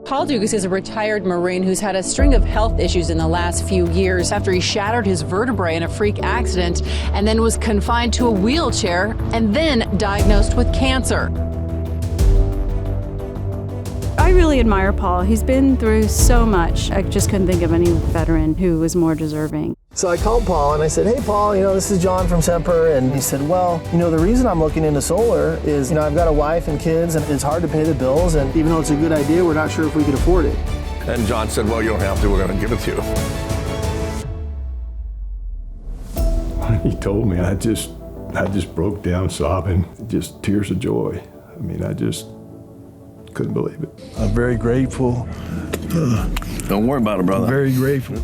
Paul Dugas is a retired Marine who's had a string of health issues in the last few years after he shattered his vertebrae in a freak accident and then was confined to a wheelchair and then diagnosed with cancer. I really admire Paul. He's been through so much. I just couldn't think of any veteran who was more deserving. So I called Paul and I said, hey Paul, this is John from Semper. And he said, well, the reason I'm looking into solar is, I've got a wife and kids and it's hard to pay the bills. And even though it's a good idea, we're not sure if we can afford it. And John said, well, you don't have to, we're going to give it to you. When he told me, I just broke down sobbing, just tears of joy. I just couldn't believe it. I'm very grateful. Don't worry about it, brother. Very grateful.